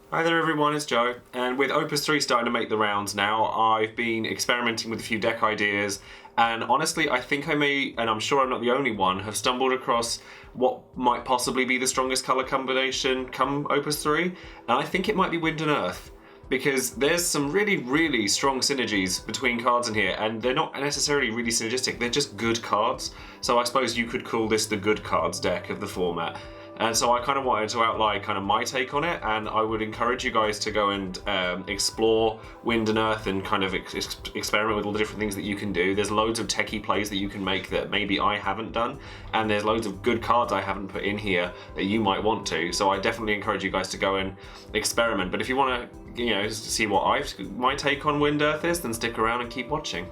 Hi there everyone, it's Joe, and with Opus 3 starting to make the rounds now, I've been experimenting with a few deck ideas, and honestly I think I may, and I'm sure I'm not the only one, have stumbled across what might possibly be the strongest colour combination come Opus 3, and I think it might be Wind and Earth, because there's some really strong synergies between cards in here, and they're not necessarily really synergistic, they're just good cards, so I suppose you could call this the good cards deck of the format. And so I kind of wanted to outline kind of my take on it, and I would encourage you guys to go and explore Wind and Earth and kind of experiment with all the different things that you can do. There's loads of techie plays that you can make that maybe I haven't done, and there's loads of good cards I haven't put in here that you might want to. So I definitely encourage you guys to go and experiment. But if you want to, see what my take on Wind Earth is, then stick around and keep watching.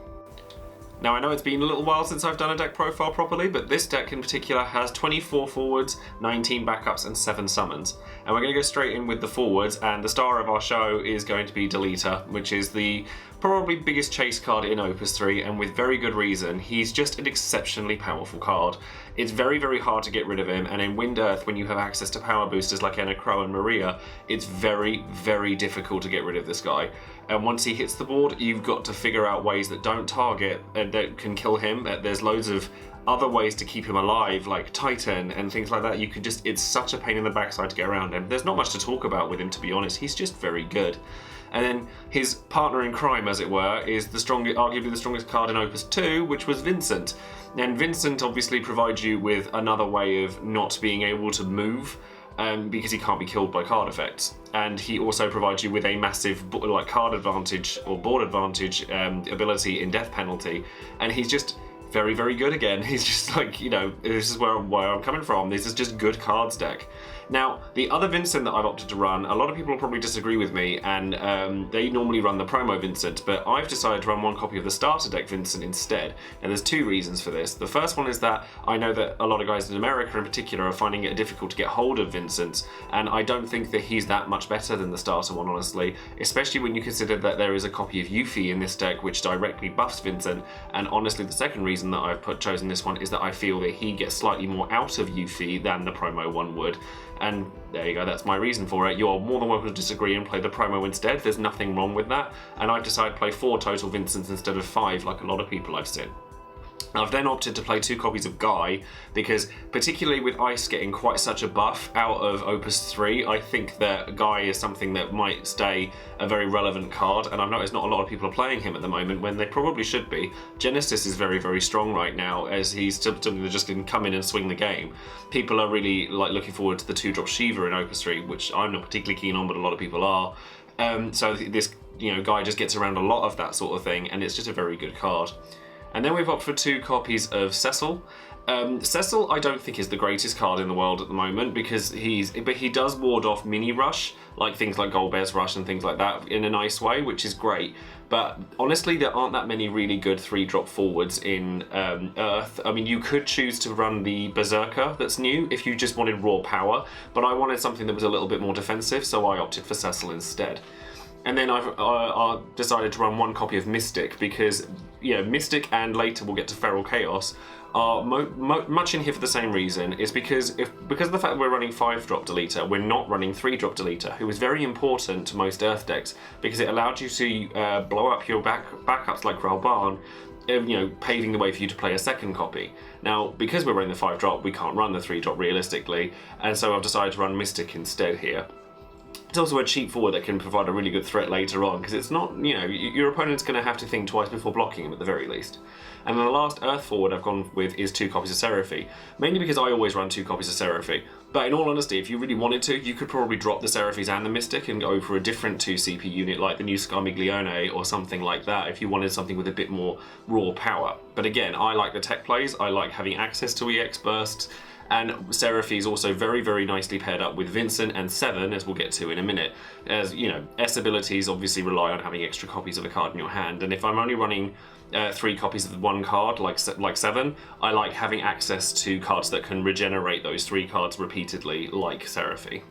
Now I know it's been a little while since I've done a deck profile properly, but this deck in particular has 24 forwards, 19 backups and 7 summons. And we're going to go straight in with the forwards, and the star of our show is going to be Deleter, which is the probably biggest chase card in Opus 3, and with very good reason. He's just an exceptionally powerful card. It's very hard to get rid of him, and in Wind Earth, when you have access to power boosters like Enna Crow and Maria, it's very difficult to get rid of this guy. And once he hits the board, you've got to figure out ways that don't target and that can kill him. There's loads of other ways to keep him alive, like Titan and things like that. It's such a pain in the backside to get around him. There's not much to talk about with him, to be honest. He's just very good. And then his partner in crime, as it were, is arguably the strongest card in Opus 2, which was Vincent. And Vincent obviously provides you with another way of not being able to move, because he can't be killed by card effects. And he also provides you with a massive card advantage or board advantage ability in death penalty. And he's just very good again. He's just this is where I'm coming from. This is just good cards deck. Now, the other Vincent that I've opted to run, a lot of people will probably disagree with me, and they normally run the promo Vincent, but I've decided to run one copy of the starter deck Vincent instead. And there's two reasons for this. The first one is that I know that a lot of guys in America in particular are finding it difficult to get hold of Vincent, and I don't think that he's that much better than the starter one, honestly, especially when you consider that there is a copy of Yuffie in this deck which directly buffs Vincent. And honestly, the second reason that I've chosen this one is that I feel that he gets slightly more out of Yuffie than the promo one would. And there you go, that's my reason for it. You're more than welcome to disagree and play the promo instead. There's nothing wrong with that. And I've decided to play 4 total Vincents instead of 5, like a lot of people I've seen. I've then opted to play 2 copies of Guy, because particularly with Ice getting quite such a buff out of Opus 3, I think that Guy is something that might stay a very relevant card, and I've noticed not a lot of people are playing him at the moment when they probably should be. Genesis is very strong right now, as he's something that just can come in and swing the game. People are really looking forward to the 2-drop Shiva in Opus 3, which I'm not particularly keen on, but a lot of people are. So this Guy just gets around a lot of that sort of thing, and it's just a very good card. And then we've opted for 2 copies of Cecil. Cecil I don't think is the greatest card in the world at the moment, because he does ward off mini rush, like things like Golbear's Rush and things like that, in a nice way, which is great. But honestly, there aren't that many really good 3-drop forwards in Earth. I mean, you could choose to run the Berserker that's new if you just wanted raw power, but I wanted something that was a little bit more defensive, so I opted for Cecil instead. And then I've decided to run 1 copy of Mystic, because Mystic, and later we'll get to Feral Chaos, are much in here for the same reason. Is because of the fact that we're running 5-drop Deleter, we're not running 3-drop Deleter, who is very important to most Earth decks, because it allowed you to blow up your backups like Ralbarn, paving the way for you to play a 2nd copy. Now, because we're running the 5-drop, we can't run the 3-drop realistically, and so I've decided to run Mystic instead here. It's also a cheap forward that can provide a really good threat later on, because it's not, your opponent's going to have to think twice before blocking him at the very least. And then the last Earth forward I've gone with is 2 copies of Seraphy, mainly because I always run 2 copies of Seraphy. But in all honesty, if you really wanted to, you could probably drop the Seraphys and the Mystic and go for a different 2 CP unit like the new Scarmiglione or something like that if you wanted something with a bit more raw power. But again, I like the tech plays, I like having access to EX bursts, and Seraphy is also very nicely paired up with Vincent and Seven, as we'll get to in a minute. As S abilities obviously rely on having extra copies of a card in your hand, and if I'm only running 3 copies of one card, like Seven, I like having access to cards that can regenerate those 3 cards repeatedly, like Seraphy.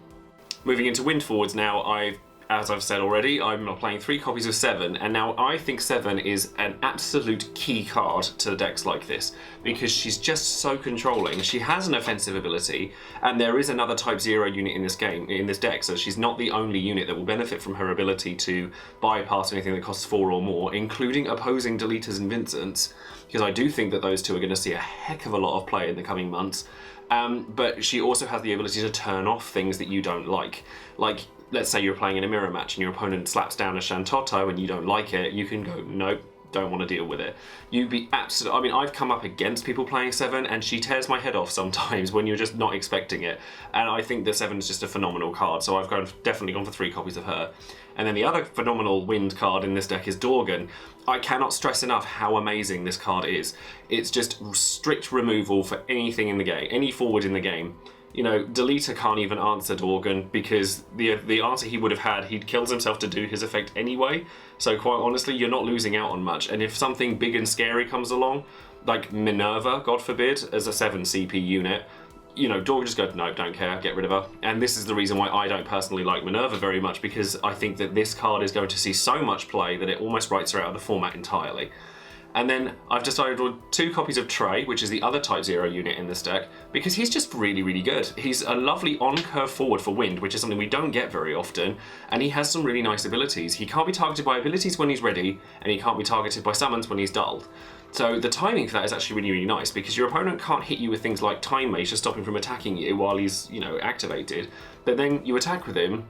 Moving into Wind forwards now, I've as I've said already, I'm playing 3 copies of 7, and now I think 7 is an absolute key card to decks like this, because she's just so controlling. She has an offensive ability, and there is another Type 0 unit in this deck, so she's not the only unit that will benefit from her ability to bypass anything that costs 4 or more, including opposing Deleters and Vincents, because I do think that those two are going to see a heck of a lot of play in the coming months. But she also has the ability to turn off things that you don't like. Like, let's say you're playing in a mirror match and your opponent slaps down a Shantotto and you don't like it, you can go, nope, don't want to deal with it. You'd be absolutely... I mean, I've come up against people playing 7 and she tears my head off sometimes when you're just not expecting it. And I think that 7 is just a phenomenal card, so I've definitely gone for 3 copies of her. And then the other phenomenal wind card in this deck is Dorgan. I cannot stress enough how amazing this card is. It's just strict removal for anything in the game, any forward in the game. You know, Deleter can't even answer Dorgan because the answer he would have had, he kills himself to do his effect anyway. So quite honestly, you're not losing out on much. And if something big and scary comes along, like Minerva, God forbid, as a 7 CP unit, you know, Dorgan just goes, no, don't care, get rid of her. And this is the reason why I don't personally like Minerva very much, because I think that this card is going to see so much play that it almost writes her out of the format entirely. And then I've decided on 2 copies of Trey, which is the other Type 0 unit in this deck, because he's just really, really good. He's a lovely on-curve forward for wind, which is something we don't get very often, and he has some really nice abilities. He can't be targeted by abilities when he's ready, and he can't be targeted by summons when he's dulled. So the timing for that is actually really, really nice, because your opponent can't hit you with things like Time Mace to stop him from attacking you while he's, you know, activated, but then you attack with him,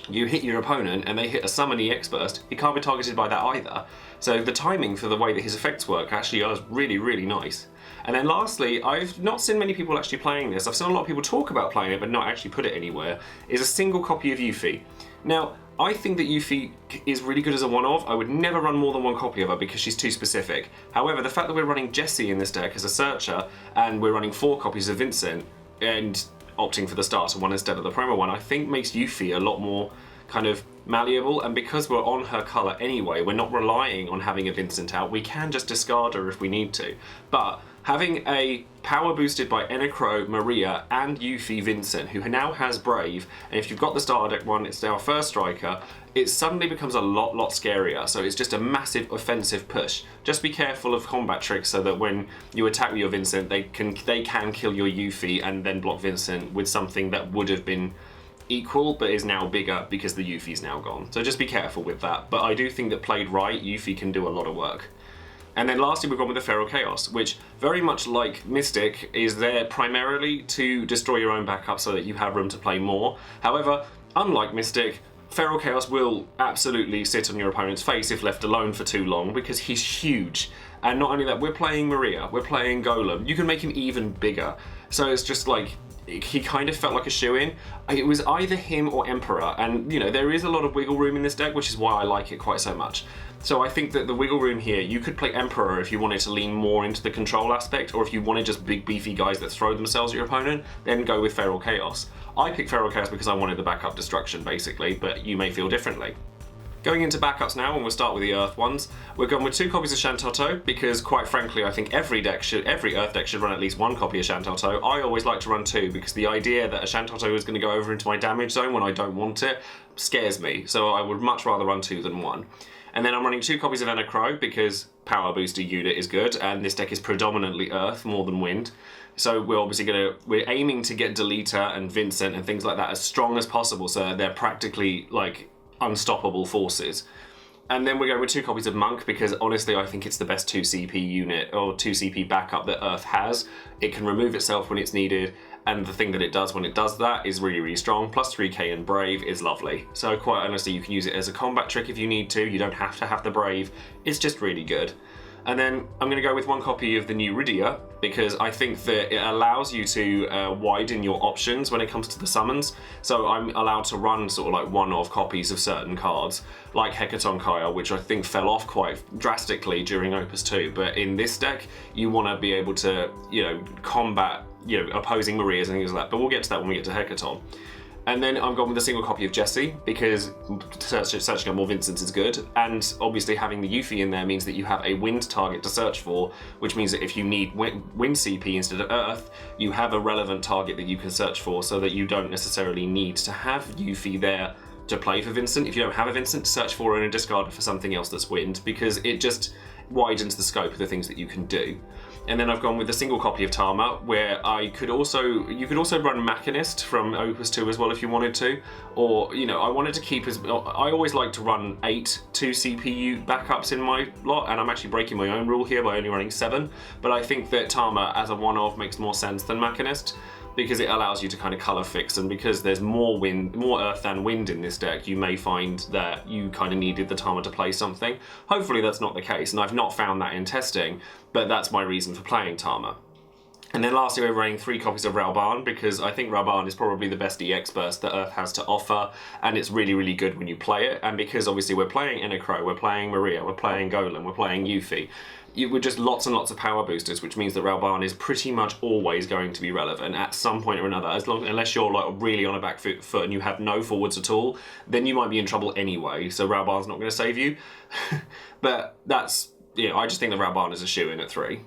you hit your opponent and they hit a summon EX burst, he can't be targeted by that either. So the timing for the way that his effects work actually is really, really nice. And then lastly, I've not seen many people actually playing this, I've seen a lot of people talk about playing it but not actually put it anywhere, is a single copy of Yuffie. Now, I think that Yuffie is really good as a one-off. I would never run more than 1 copy of her because she's too specific. However, the fact that we're running Jessie in this deck as a searcher, and we're running 4 copies of Vincent, and opting for the starter one instead of the promo one, I think makes Yuffie a lot more kind of malleable, and because we're on her colour anyway, we're not relying on having a Vincent out, we can just discard her if we need to. But having a power boosted by Enecro, Maria and Yuffie Vincent, who now has Brave, and if you've got the starter deck one, it's our first striker, it suddenly becomes a lot scarier. So it's just a massive offensive push. Just be careful of combat tricks so that when you attack with your Vincent, they can kill your Yuffie and then block Vincent with something that would have been equal but is now bigger because the Yuffie's now gone. So just be careful with that. But I do think that played right, Yuffie can do a lot of work. And then lastly, we've gone with the Feral Chaos, which very much like Mystic is there primarily to destroy your own backup so that you have room to play more. However, unlike Mystic, Feral Chaos will absolutely sit on your opponent's face if left alone for too long because he's huge. And not only that, we're playing Maria, we're playing Golem. You can make him even bigger. So it's just like, he kind of felt like a shoo-in. It was either him or Emperor, and you know, there is a lot of wiggle room in this deck, which is why I like it quite so much. So I think that the wiggle room here, you could play Emperor if you wanted to lean more into the control aspect, or if you wanted just big beefy guys that throw themselves at your opponent, then go with Feral Chaos. I picked Feral Chaos because I wanted the backup destruction basically, but you may feel differently. Going into backups now, and we'll start with the Earth ones. We're going with 2 copies of Shantotto, because quite frankly I think every Earth deck should run at least 1 copy of Shantotto. I always like to run 2, because the idea that a Shantotto is going to go over into my damage zone when I don't want it scares me, so I would much rather run 2 than 1. And then I'm running 2 copies of Enecro, because power booster unit is good, and this deck is predominantly Earth more than Wind. So we're obviously we're aiming to get Deleter and Vincent and things like that as strong as possible, so they're practically like unstoppable forces. And then we're going with 2 copies of Monk, because honestly I think it's the best 2 CP unit or 2 CP backup that Earth has. It can remove itself when it's needed, and the thing that it does when it does that is really, really strong. Plus 3k and Brave is lovely. So quite honestly, you can use it as a combat trick if you need to. You don't have to have the Brave. It's just really good. And then I'm going to go with 1 copy of the new Rydia, because I think that it allows you to widen your options when it comes to the summons. So I'm allowed to run sort of like one-off copies of certain cards, like Hekatonchire, which I think fell off quite drastically during Opus 2. But in this deck, you want to be able to, you know, combat, you know, opposing Marias and things like that. But we'll get to that when we get to Hekaton. And then I'm going with a single copy of Jessie, because searching on more Vincent is good, and obviously having the Yuffie in there means that you have a wind target to search for, which means that if you need wind CP instead of Earth, you have a relevant target that you can search for, so that you don't necessarily need to have Yuffie there to play for Vincent. If you don't have a Vincent, search for and discard it for something else that's wind, because it just widens the scope of the things that you can do. And then I've gone with a single copy of Tama, where you could also run Machinist from Opus 2 as well if you wanted to, or I wanted to keep I always like to run 8 2 CPU backups in my lot, and I'm actually breaking my own rule here by only running 7, but I think that Tama as a one-off makes more sense than Machinist, because it allows you to kind of colour fix, and because there's more earth than wind in this deck, you may find that you kind of needed the Tama to play something. Hopefully that's not the case, and I've not found that in testing, but that's my reason for playing Tama. And then lastly, we're running 3 copies of Ralban, because I think Ralban is probably the best EX burst that Earth has to offer, and it's really, really good when you play it. And because obviously we're playing Enocro, we're playing Maria, we're playing Golem, we're playing Yuffie, we're just lots and lots of power boosters, which means that Ralban is pretty much always going to be relevant at some point or another. Unless you're like really on a back foot and you have no forwards at all, then you might be in trouble anyway. So Ralban's not going to save you. But that's, I just think that Ralban is a shoo-in at 3.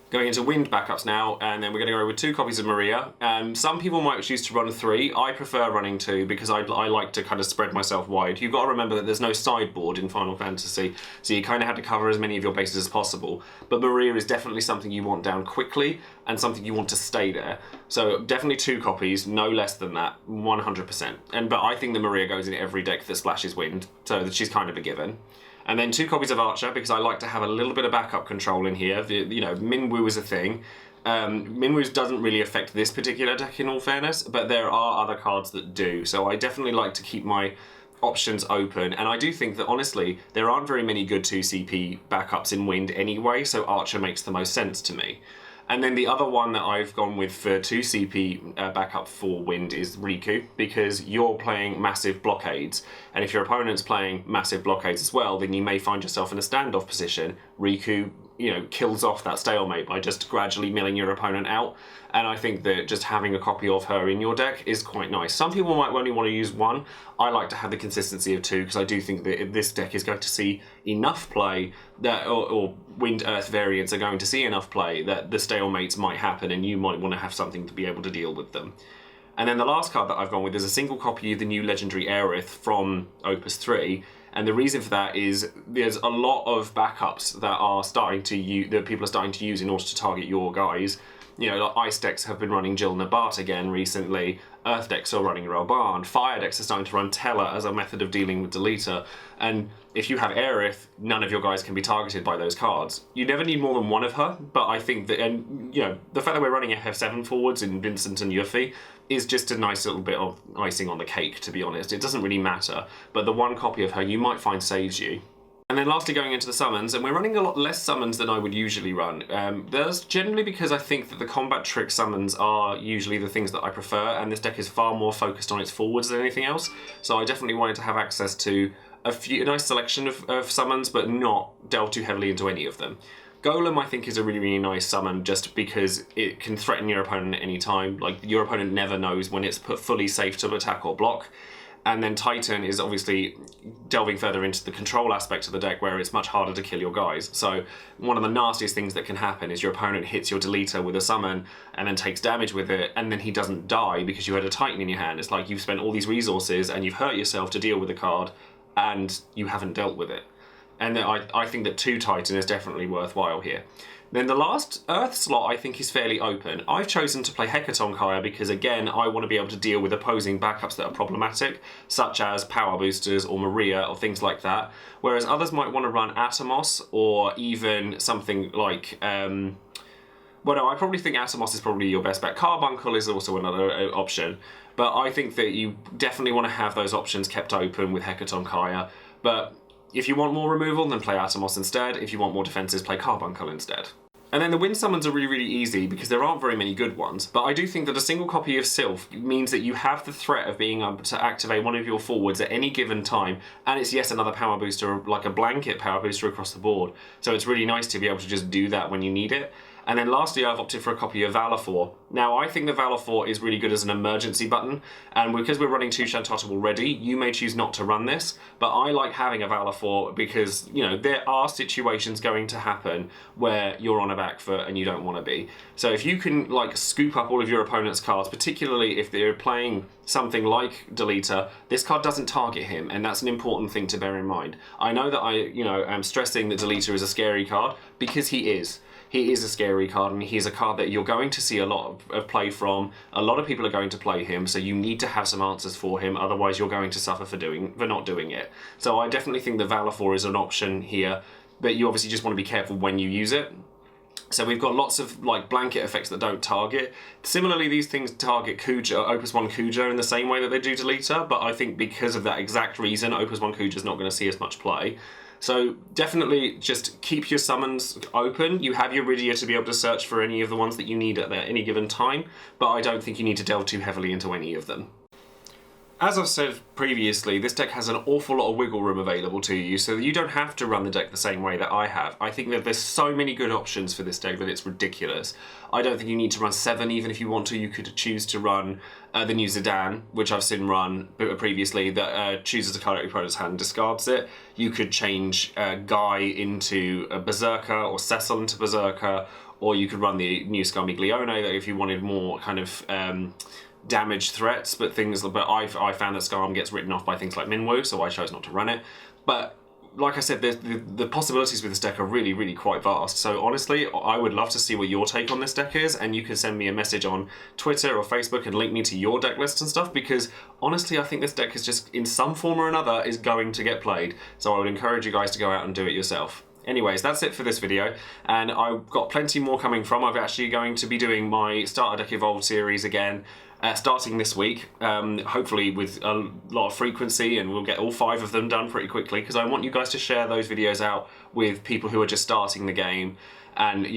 Going into wind backups now, and then we're going to go with 2 copies of Maria. Some people might choose to run 3. I prefer running 2 because I like to kind of spread myself wide. You've got to remember that there's no sideboard in Final Fantasy, so you kind of have to cover as many of your bases as possible. But Maria is definitely something you want down quickly and something you want to stay there. So definitely 2 copies, no less than that, 100%. But I think that Maria goes in every deck that splashes wind, so that she's kind of a given. And then 2 copies of Archer, because I like to have a little bit of backup control in here. Minwu is a thing. Minwu doesn't really affect this particular deck in all fairness, but there are other cards that do. So I definitely like to keep my options open, and I do think that honestly, there aren't very many good 2 CP backups in Wind anyway, so Archer makes the most sense to me. And then the other one that I've gone with for 2 CP backup for Wind is Riku, because you're playing massive blockades, and if your opponent's playing massive blockades as well, then you may find yourself in a standoff position. Riku, kills off that stalemate by just gradually milling your opponent out, and I think that just having a copy of her in your deck is quite nice. Some people might only want to use 1. I like to have the consistency of 2, because I do think that this deck is going to see enough play that, or Wind Earth variants are going to see enough play that the stalemates might happen, and you might want to have something to be able to deal with them. And then the last card that I've gone with is a single copy of the new Legendary Aerith from Opus 3. And the reason for that is there's a lot of backups that people are starting to use in order to target your guys. Like Ice decks have been running Jill Nabat again recently. Earth decks are running Ralban. Fire decks are starting to run Teller as a method of dealing with Deleter. And if you have Aerith, none of your guys can be targeted by those cards. You never need more than 1 of her, but I think that, the fact that we're running FF7 forwards in Vincent and Yuffie is just a nice little bit of icing on the cake, to be honest. It doesn't really matter, but the 1 copy of her you might find saves you. And then lastly, going into the summons, and we're running a lot less summons than I would usually run. That's generally because I think that the combat trick summons are usually the things that I prefer, and this deck is far more focused on its forwards than anything else. So I definitely wanted to have access to a nice selection of summons, but not delve too heavily into any of them. Golem, I think, is a really, really nice summon just because it can threaten your opponent at any time. Like, your opponent never knows when it's put fully safe to attack or block. And then Titan is obviously delving further into the control aspect of the deck, where it's much harder to kill your guys. So one of the nastiest things that can happen is your opponent hits your Deleter with a summon and then takes damage with it, and then he doesn't die because you had a Titan in your hand. It's like you've spent all these resources and you've hurt yourself to deal with the card, and you haven't dealt with it. And I think that 2 Titan is definitely worthwhile here. Then the last Earth slot I think is fairly open. I've chosen to play Hekaton because, again, I want to be able to deal with opposing backups that are problematic, such as Power Boosters or Maria or things like that, whereas others might want to run Atomos or even something like... I probably think Atomos is probably your best bet. Carbuncle is also another option, but I think that you definitely want to have those options kept open with Hekaton. But if you want more removal, then play Atomos instead. If you want more defenses, play Carbuncle instead. And then the wind summons are really, really easy because there aren't very many good ones, but I do think that a single copy of Sylph means that you have the threat of being able to activate one of your forwards at any given time, and it's yet another power booster, like a blanket power booster across the board. So it's really nice to be able to just do that when you need it. And then lastly, I've opted for a copy of Valour. Now, I think the Valour is really good as an emergency button, and because we're running 2 Shantato already, you may choose not to run this, but I like having a Valour because, you know, there are situations going to happen where you're on a back foot and you don't want to be. So if you can, like, scoop up all of your opponent's cards, particularly if they're playing something like Deleter, this card doesn't target him, and that's an important thing to bear in mind. I know that am stressing that Deleter is a scary card, because he is. He is a scary card, and he's a card that you're going to see a lot of play from. A lot of people are going to play him, so you need to have some answers for him, otherwise you're going to suffer for not doing it. So I definitely think the Valour is an option here, but you obviously just want to be careful when you use it. So we've got lots of like blanket effects that don't target. Similarly, these things target Kuja, Opus 1 Kuja in the same way that they do Deleter, but I think because of that exact reason, Opus 1 Kuja is not going to see as much play. So definitely just keep your summons open. You have your Rydia to be able to search for any of the ones that you need at any given time, but I don't think you need to delve too heavily into any of them. As I've said previously, this deck has an awful lot of wiggle room available to you, so that you don't have to run the deck the same way that I have. I think that there's so many good options for this deck that it's ridiculous. I don't think you need to run 7, even if you want to. You could choose to run the new Zidane, which I've seen run previously, that chooses a card out your opponent's hand and discards it. You could change Guy into a Berserker, or Cecil into Berserker, or you could run the new Scarmiglione, that if you wanted more kind of damage threats, but I found that Scarm gets written off by things like Minwoo, so I chose not to run it. But like I said, the possibilities with this deck are really, really quite vast. So honestly, I would love to see what your take on this deck is, and you can send me a message on Twitter or Facebook and link me to your deck list and stuff, because honestly, I think this deck is just, in some form or another, is going to get played. So I would encourage you guys to go out and do it yourself. Anyways, that's it for this video, and I've got plenty more coming from. I'm actually going to be doing my Starter Deck Evolved series again, starting this week, hopefully with a lot of frequency, and we'll get all 5 of them done pretty quickly, because I want you guys to share those videos out with people who are just starting the game, and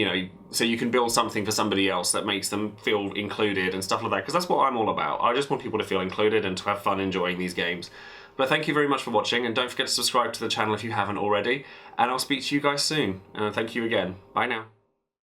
so you can build something for somebody else that makes them feel included and stuff like that, because that's what I'm all about. I just want people to feel included and to have fun enjoying these games. But thank you very much for watching, and don't forget to subscribe to the channel if you haven't already, and I'll speak to you guys soon. And thank you again. Bye now.